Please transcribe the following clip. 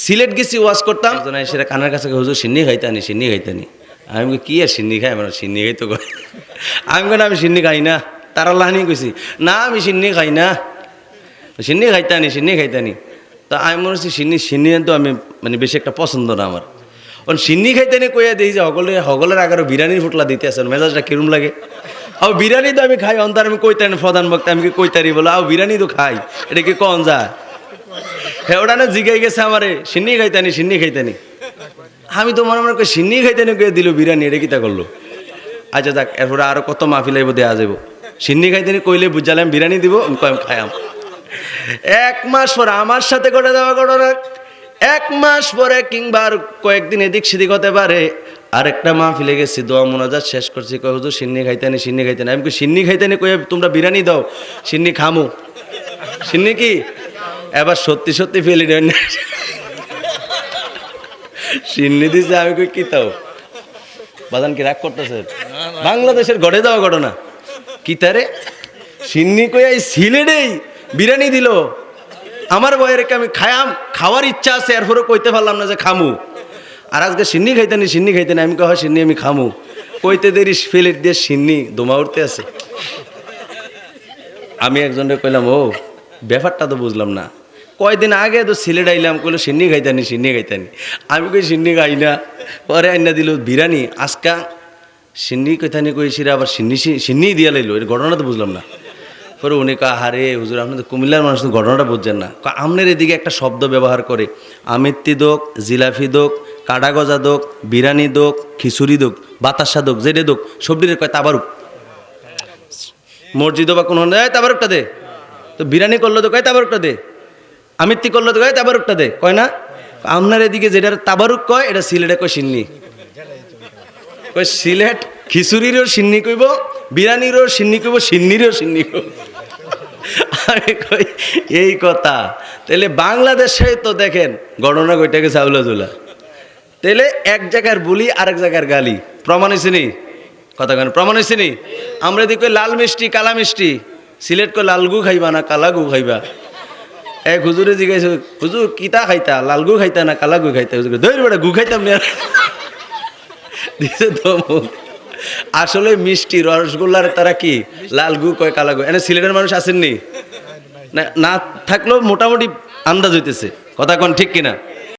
সিলেট গেছি ওয়াজ করতাম, সেটা কানের কাছে হুজুর সিন্নি খাইতানি, সিন্নি খাইতানি। আমি বলি, কি আর সিন্নি খাই? আমার সিন্নি খাইতো কয়। আমি কেন আমি সিন্নি খাই না, তারা লাহানি কইছি না আমি সিন্নি খাই না, সিন্নি খাইতানি, সিন্নি খাইতানি। তা আমি মনে হচ্ছি সিন্নি তো আমি মানে বেশি একটা পছন্দ না আমার। সিন্নি খাইতানি কইয়া দিই যে হগলের আগারও বিরিয়ানির ফুটলা দিতে আসেন, মেজাজটা কিরম লাগে। আও বিরিয়ানি তো আমি খাই, অন্তর আমি কইতারি প্রধান বক্তা, আমি কি কইতারি বলো আও বিরিয়ানি তো খাই, এটা কি কন যায়? হ্যাঁ ওটা না জিগাই গেছে আমারে সিন্নি খাইতানি, সিন্নি খাইতানি। আমি তো মনে মনে করি সিন্নি খাইতানি কইয়া দিল বিরিয়ানি, এটা কিতা করলো? আচ্ছা যাক, এরপরে আরো কত মাহফিল আইব দেয়া যাব। সিন্নি খাইতানি কইলে বুঝালাম বিরিয়ানি দিব, আমি খাইয়াম। 1 মাস পরে আমার সাথে ঘটে যাওয়া ঘটনা, 1 মাস পরে কিংবা আর কয়েকদিন এদিক সেদিক হতে পারে, আরেকটা মাহফিলে গেছি, দোয়া মোনাজাত শেষ করছি, কয় হুজুর সিন্নি খাইতানি, সিন্নি খাইতানি। আমি কই সিন্নি খাইতানি কইয়া তোমরা বিরিয়ানি দাও, সিন্নি খামু। সিন্নি কি এবার সত্যি সত্যি ফেলি দেন, সিন্নি দিছে। আমি কই কি তাও বাজান কি রাগ করতেছে? বাংলাদেশের ঘটে যাওয়া ঘটনা। কি তারে সিন্নি কইয়া সিলেটেই বিরিয়ানি দিল, আমার বয়ের আমি খাওয়ার ইচ্ছা আছে, এরপরে কইতে পারলাম না যে খামু। আর আজকে সিন্নি খাইতানি, সিন্নি খাইতানি। আমি কহ সিন্নি আমি খামু, কইতে দেরি প্লেট দিয়ে সিন্নি দমা উঠতে আছে। আমি একজনকে কইলাম, ও ব্যাপারটা তো বুঝলাম না, কয়দিন আগে তো সিলেট আইলাম, কইলো সিন্নি খাইতানি, সিন্নি খাইতানি। আমি কই সিন্নি খাই না, পরে আইনা দিল বিরিয়ানি। আজকা সিন্নি খাইতানি কইছিরা, আবার সিন্নি দিয়া লাইলো, এর ঘটনা তো বুঝলাম না। পরে উনি কয়, হারে হুজুর আপনি তো কুমিল্লার মানুষ, তো ঘটনাটা বুঝছেন না। আপনার এদিকে একটা শব্দ ব্যবহার করে, আমিত্তি দোক, জিলাফি দোক, কাটা গজা দোক, বিরিয়ানি দোক, খিচুড়ি দোক, বাতাসা দোক, যেটা দোক সবজির কয় তাবারুক। মসজিদও বা কোনো তাবারুকটা দে, তো বিরিয়ানি করলো তো কয় তাবারুকটা দে, আমিত্তি করলো তো কয় তাবারুকটা দে, কয় না। আপনার এদিকে যেটা তাবারুক কয়, এটা সিলেটে কয় সিন্নি। কয় সিলেট খিচুড়িরও সিন্নি কইব, বিরিয়ানিরও সিন্নি কইব, সিন্নিরও সিন্নি কইব। আমি কই এই কথা, তাহলে বাংলাদেশে তো দেখেন ঘটনা কইটাকে চাউলা জুলা, তাহলে এক জায়গার বুলি আরেক জায়গার গালি, প্রমাণ হয়েছে নি? কথা কেন প্রমাণ হয়েছে নি? আমরা এদিকে লাল মিষ্টি কালা মিষ্টি, সিলেট কই লাল গু খাইবা না কালা গু খাইবা। এক হুজুরে জিজ্ঞাসা, হুজুর কিতা খাইতা, লাল গু খাইতা না কালা গু খাইতা? হুজুর ধৈর্য বেটা গু খাইতাম না দিছে তো। আসলে মিষ্টি রসগোল্লার তারা কি লাল গু কয় কালা গু। এনে সিলেটের মানুষ আসেননি না, থাকলেও মোটামুটি আন্দাজ হইতেছে। কথা কোন ঠিক কিনা?